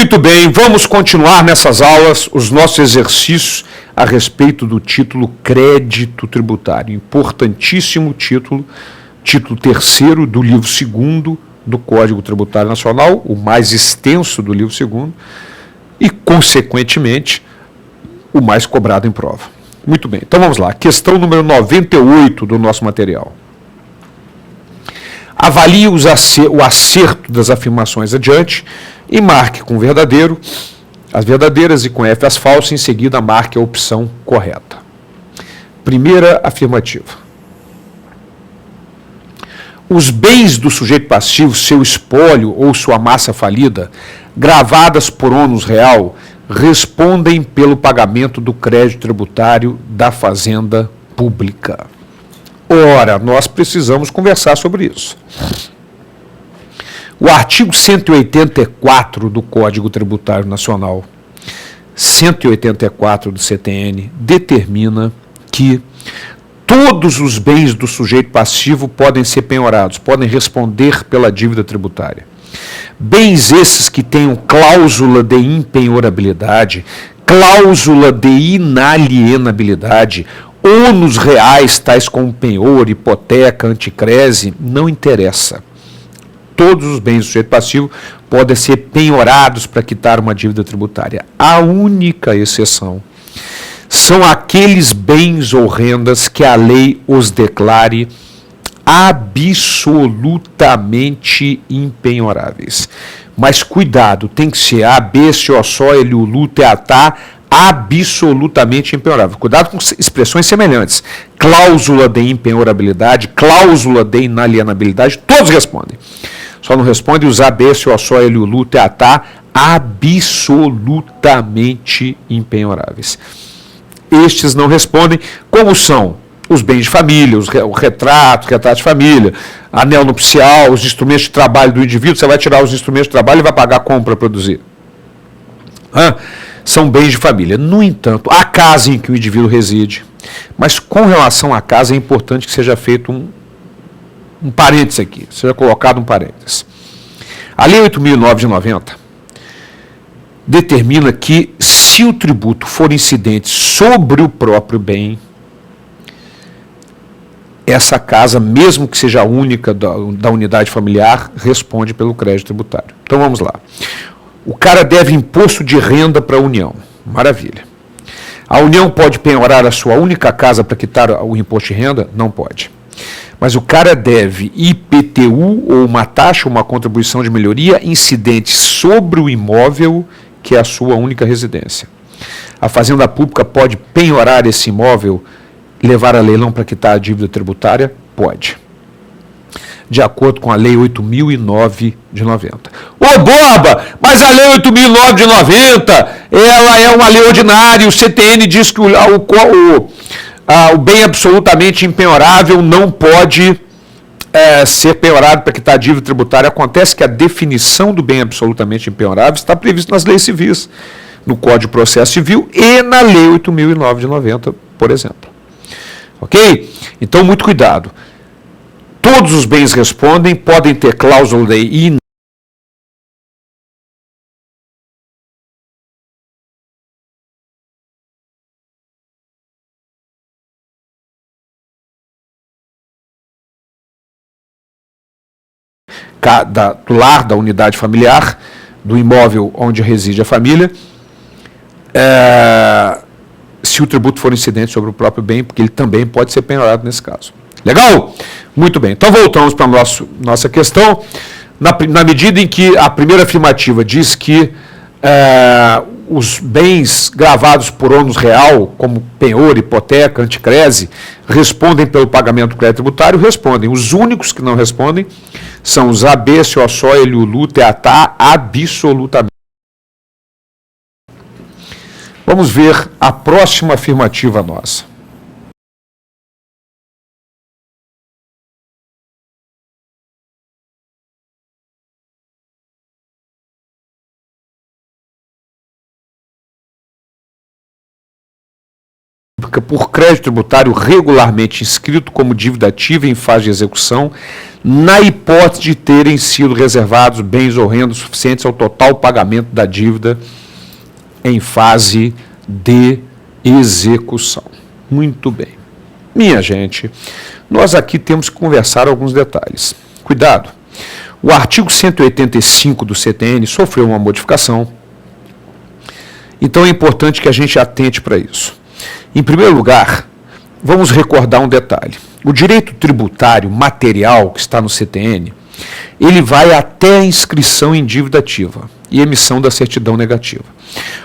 Muito bem, vamos continuar nessas aulas os nossos exercícios a respeito do título Crédito Tributário. Importantíssimo título, título terceiro do livro segundo do Código Tributário Nacional, o mais extenso do livro segundo e, consequentemente, o mais cobrado em prova. Muito bem, então vamos lá. Questão número 98 do nosso material. Avalie o acerto das afirmações adiante e marque com verdadeiro as verdadeiras e com F as falsas, em seguida marque a opção correta. Primeira afirmativa. Os bens do sujeito passivo, seu espólio ou sua massa falida, gravadas por ônus real, respondem pelo pagamento do crédito tributário da fazenda pública. Ora, nós precisamos conversar sobre isso. O artigo 184 do Código Tributário Nacional, 184 do CTN, determina que todos os bens do sujeito passivo podem ser penhorados, podem responder pela dívida tributária. Bens esses que tenham cláusula de impenhorabilidade, cláusula de inalienabilidade, ônus reais, tais como penhor, hipoteca, anticrese, não interessa. Todos os bens do sujeito passivo podem ser penhorados para quitar uma dívida tributária. A única exceção são aqueles bens ou rendas que a lei os declare absolutamente impenhoráveis. Mas cuidado, tem que ser A, B, C, O, só, L, U, LU, T, A, tá, absolutamente impenhorável. Cuidado com expressões semelhantes. Cláusula de impenhorabilidade, cláusula de inalienabilidade, todos respondem. Só não responde os A, B, C, O, só, L, U, LU, T, A, tá, absolutamente impenhoráveis. Estes não respondem, como são os bens de família, o retrato de família, anel nupcial, os instrumentos de trabalho do indivíduo. Você vai tirar os instrumentos de trabalho e vai pagar como para produzir? São bens de família. No entanto, a casa em que o indivíduo reside, mas com relação à casa é importante que seja feito um parênteses aqui, seja colocado um parênteses. A Lei 8.009 de 90 determina que, se o tributo for incidente sobre o próprio bem, essa casa, mesmo que seja a única da unidade familiar, responde pelo crédito tributário. Então vamos lá. O cara deve imposto de renda para a União. Maravilha. A União pode penhorar a sua única casa para quitar o imposto de renda? Não pode. Mas o cara deve IPTU ou uma taxa, uma contribuição de melhoria incidente sobre o imóvel que é a sua única residência. A Fazenda Pública pode penhorar esse imóvel, levar a leilão para quitar a dívida tributária? Pode. De acordo com a Lei 8.009 de 90. Ô, Borba, mas a Lei 8.009 de 90, ela é uma lei ordinária, o CTN diz que o bem absolutamente impenhorável não pode ser penhorado para quitar a dívida tributária. Acontece que a definição do bem absolutamente impenhorável está prevista nas leis civis, no Código de Processo Civil e na Lei 8.009 de 90, por exemplo. Ok? Então, muito cuidado. Todos os bens respondem, podem ter cláusula de do lar, da unidade familiar, do imóvel onde reside a família, se o tributo for incidente sobre o próprio bem, porque ele também pode ser penhorado nesse caso. Legal? Muito bem. Então voltamos para a nossa questão. Na medida em que a primeira afirmativa diz que os bens gravados por ônus real, como penhor, hipoteca, anticrese, respondem pelo pagamento do crédito tributário, respondem. Os únicos que não respondem são os A, B, C, O, só, L, U, LU, T, A, tá, absolutamente. Vamos ver a próxima afirmativa nossa. pública por crédito tributário regularmente inscrito como dívida ativa em fase de execução, na hipótese de terem sido reservados bens ou rendas suficientes ao total pagamento da dívida em fase de execução. Muito bem. Minha gente, nós aqui temos que conversar alguns detalhes. Cuidado. O artigo 185 do CTN sofreu uma modificação. Então é importante que a gente atente para isso. Em primeiro lugar, vamos recordar um detalhe. O direito tributário material que está no CTN, ele vai até a inscrição em dívida ativa e emissão da certidão negativa.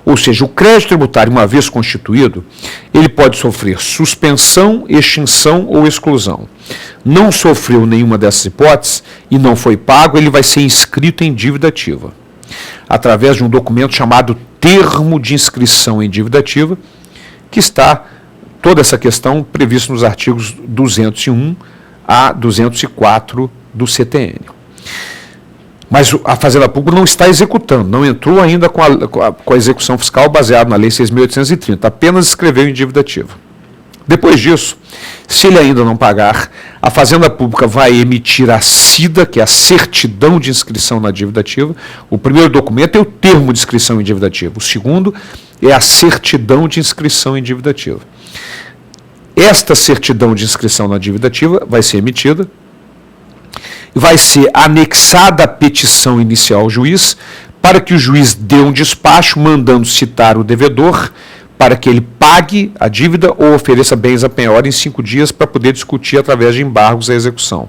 Ou seja, o crédito tributário, uma vez constituído, ele pode sofrer suspensão, extinção ou exclusão. Não sofreu nenhuma dessas hipóteses e não foi pago, ele vai ser inscrito em dívida ativa, através de um documento chamado termo de inscrição em dívida ativa, que está toda essa questão prevista nos artigos 201 a 204 do CTN. Mas a Fazenda Pública não está executando, não entrou ainda com a execução fiscal baseada na Lei 6.830, apenas escreveu em dívida ativa. Depois disso, se ele ainda não pagar, a Fazenda Pública vai emitir a CIDA, que é a certidão de inscrição na dívida ativa. O primeiro documento é o termo de inscrição em dívida ativa. O segundo é a certidão de inscrição em dívida ativa. Esta certidão de inscrição na dívida ativa vai ser emitida, vai ser anexada à petição inicial ao juiz, para que o juiz dê um despacho mandando citar o devedor para que ele pague a dívida ou ofereça bens a penhora em 5 dias para poder discutir através de embargos a execução.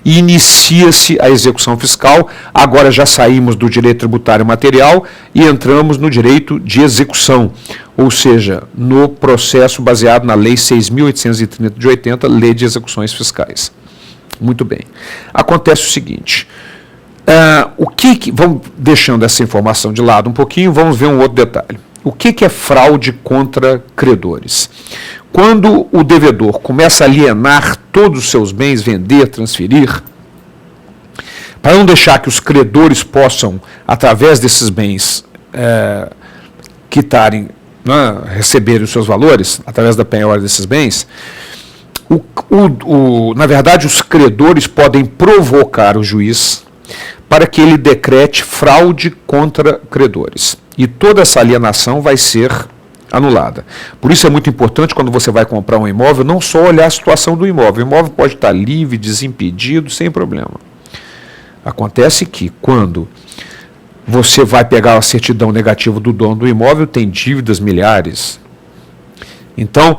E inicia-se a execução fiscal. Agora já saímos do direito tributário material e entramos no direito de execução, ou seja, no processo baseado na Lei 6.830 de 80, Lei de Execuções Fiscais. Muito bem. Acontece o seguinte, vamos deixando essa informação de lado um pouquinho, vamos ver um outro detalhe. O que é fraude contra credores? Quando o devedor começa a alienar todos os seus bens, vender, transferir, para não deixar que os credores possam, através desses bens, quitarem, receberem os seus valores, através da penhora desses bens, na verdade, os credores podem provocar o juiz para que ele decrete fraude contra credores. E toda essa alienação vai ser anulada. Por isso é muito importante, quando você vai comprar um imóvel, não só olhar a situação do imóvel. O imóvel pode estar livre, desimpedido, sem problema. Acontece que, quando você vai pegar a certidão negativa do dono do imóvel, tem dívidas milhares. Então,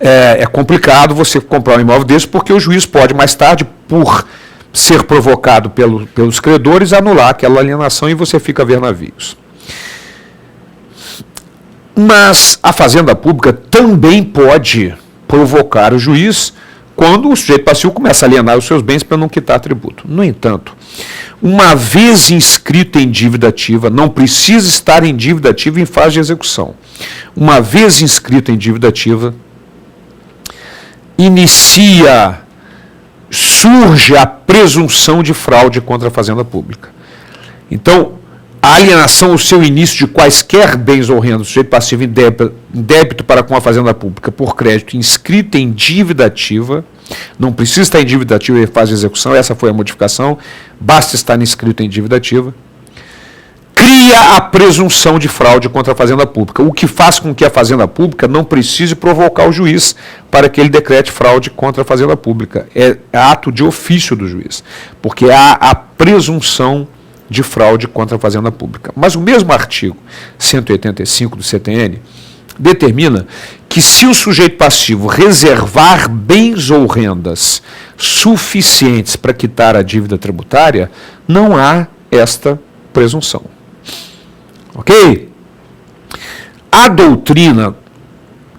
é complicado você comprar um imóvel desse, porque o juiz pode, mais tarde, por ser provocado pelos credores, anular aquela alienação e você fica a ver navios. Mas a Fazenda Pública também pode provocar o juiz quando o sujeito passivo começa a alienar os seus bens para não quitar tributo. No entanto, uma vez inscrito em dívida ativa, não precisa estar em dívida ativa em fase de execução. Uma vez inscrito em dívida ativa, surge a presunção de fraude contra a Fazenda Pública. Então, a alienação, o seu início de quaisquer bens ou rendas, sujeito passivo em débito para com a Fazenda Pública por crédito inscrito em dívida ativa, não precisa estar em dívida ativa em fase de execução, essa foi a modificação, basta estar inscrito em dívida ativa, cria a presunção de fraude contra a Fazenda Pública, o que faz com que a Fazenda Pública não precise provocar o juiz para que ele decrete fraude contra a Fazenda Pública. É ato de ofício do juiz, porque há a presunção de fraude contra a Fazenda Pública. Mas o mesmo artigo 185 do CTN determina que, se o sujeito passivo reservar bens ou rendas suficientes para quitar a dívida tributária, não há esta presunção. Ok? A doutrina,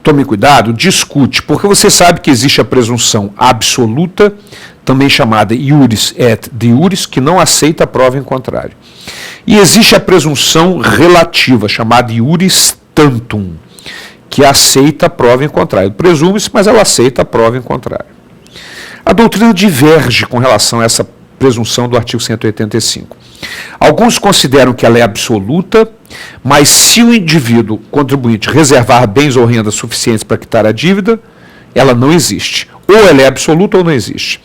tome cuidado, discute, porque você sabe que existe a presunção absoluta, também chamada iuris et de iuris, que não aceita a prova em contrário. E existe a presunção relativa, chamada iuris tantum, que aceita a prova em contrário. Presume-se, mas ela aceita a prova em contrário. A doutrina diverge com relação a essa presunção do artigo 185. Alguns consideram que ela é absoluta Mas se o indivíduo contribuinte reservar bens ou rendas suficientes para quitar a dívida, ela não existe. Ou ela é absoluta ou não existe.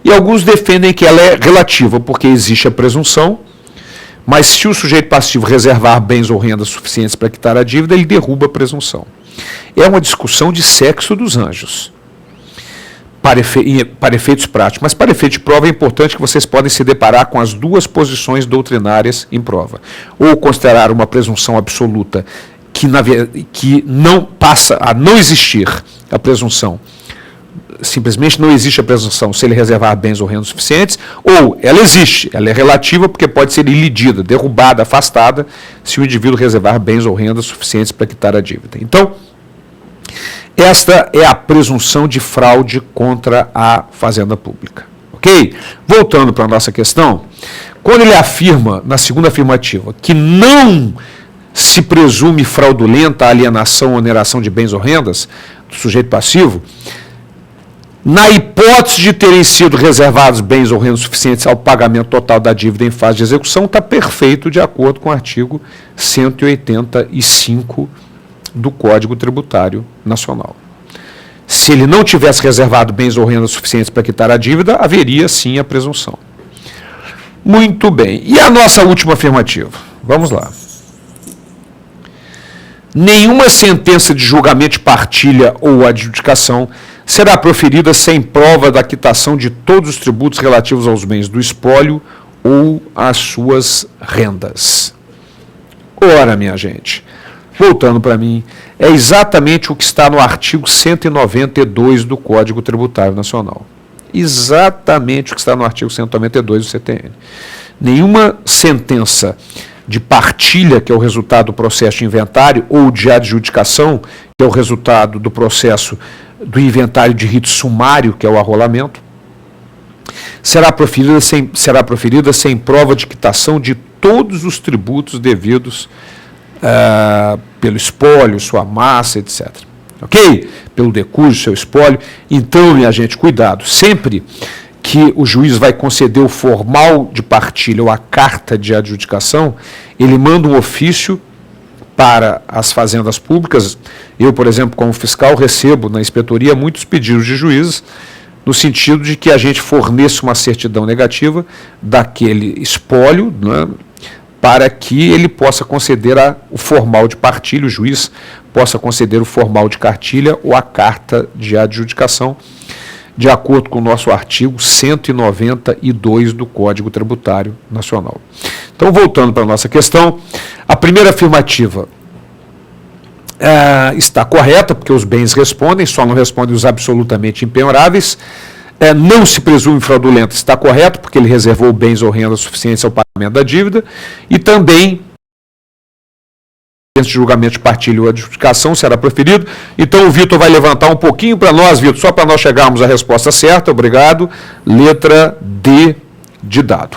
E alguns defendem que ela é relativa, porque existe a presunção, mas se o sujeito passivo reservar bens ou rendas suficientes para quitar a dívida, ele derruba a presunção. É uma discussão de sexo dos anjos, para efeitos práticos. Mas para efeito de prova é importante que vocês podem se deparar com as duas posições doutrinárias em prova. Ou considerar uma presunção absoluta que não passa a não existir a presunção. Simplesmente não existe a presunção se ele reservar bens ou rendas suficientes, ou ela existe, ela é relativa porque pode ser ilidida, derrubada, afastada, se o indivíduo reservar bens ou rendas suficientes para quitar a dívida. Então, esta é a presunção de fraude contra a fazenda pública. Ok? Voltando para a nossa questão, quando ele afirma, na segunda afirmativa, que não se presume fraudulenta a alienação ou oneração de bens ou rendas do sujeito passivo, na hipótese de terem sido reservados bens ou rendas suficientes ao pagamento total da dívida em fase de execução, está perfeito de acordo com o artigo 185 do Código Tributário Nacional. Se ele não tivesse reservado bens ou rendas suficientes para quitar a dívida, haveria sim a presunção. Muito bem. E a nossa última afirmativa? Vamos lá. Nenhuma sentença de julgamento de partilha ou adjudicação será proferida sem prova da quitação de todos os tributos relativos aos bens do espólio ou às suas rendas. Ora, minha gente, voltando para mim, é exatamente o que está no artigo 192 do Código Tributário Nacional. Exatamente o que está no artigo 192 do CTN. Nenhuma sentença de partilha, que é o resultado do processo de inventário, ou de adjudicação, que é o resultado do processo do inventário de rito sumário, que é o arrolamento, será proferida sem prova de quitação de todos os tributos devidos pelo espólio, sua massa, etc. Ok? Pelo decurso, seu espólio. Então, minha gente, cuidado. Sempre que o juiz vai conceder o formal de partilha ou a carta de adjudicação, ele manda um ofício para as fazendas públicas. Eu, por exemplo, como fiscal, recebo na inspetoria muitos pedidos de juízes, no sentido de que a gente forneça uma certidão negativa daquele espólio, né, para que ele possa conceder o formal de partilha, o juiz possa conceder o formal de cartilha ou a carta de adjudicação, de acordo com o nosso artigo 192 do Código Tributário Nacional. Então, voltando para a nossa questão, a primeira afirmativa está correta, porque os bens respondem, só não respondem os absolutamente impenhoráveis. Não se presume fraudulento, está correto, porque ele reservou bens ou rendas suficientes ao pagamento da dívida, e também de julgamento de partilha ou adjudicação será proferido. Então o Vitor vai levantar um pouquinho para nós, Vitor, só para nós chegarmos à resposta certa. Obrigado. Letra D de dado.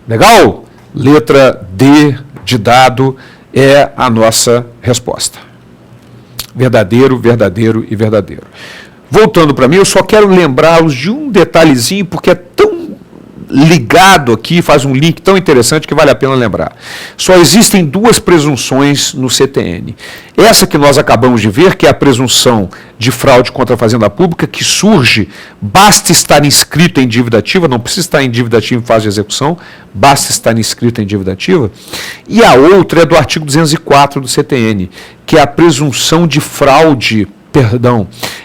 Legal? Letra D de dado é a nossa resposta. Verdadeiro, verdadeiro e verdadeiro. Voltando para mim, eu só quero lembrá-los de um detalhezinho, porque é tão ligado aqui, faz um link tão interessante que vale a pena lembrar. Só existem duas presunções no CTN. Essa que nós acabamos de ver, que é a presunção de fraude contra a fazenda pública, que surge, basta estar inscrito em dívida ativa, não precisa estar em dívida ativa em fase de execução, basta estar inscrito em dívida ativa. E a outra é do artigo 204 do CTN, que é a presunção de fraude,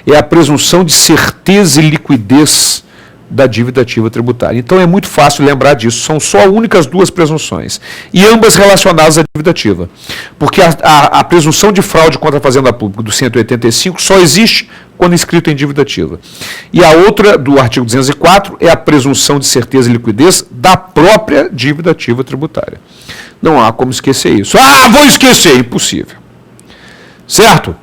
é a presunção de certeza e liquidez da dívida ativa tributária. Então é muito fácil lembrar disso, são só únicas duas presunções, e ambas relacionadas à dívida ativa, porque a presunção de fraude contra a fazenda pública do 185 só existe quando inscrito em dívida ativa. E a outra, do artigo 204, é a presunção de certeza e liquidez da própria dívida ativa tributária. Não há como esquecer isso. Vou esquecer, impossível. Certo?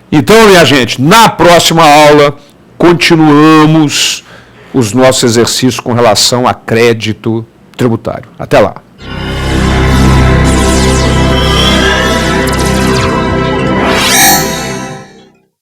Então, minha gente, na próxima aula, continuamos os nossos exercícios com relação a crédito tributário. Até lá.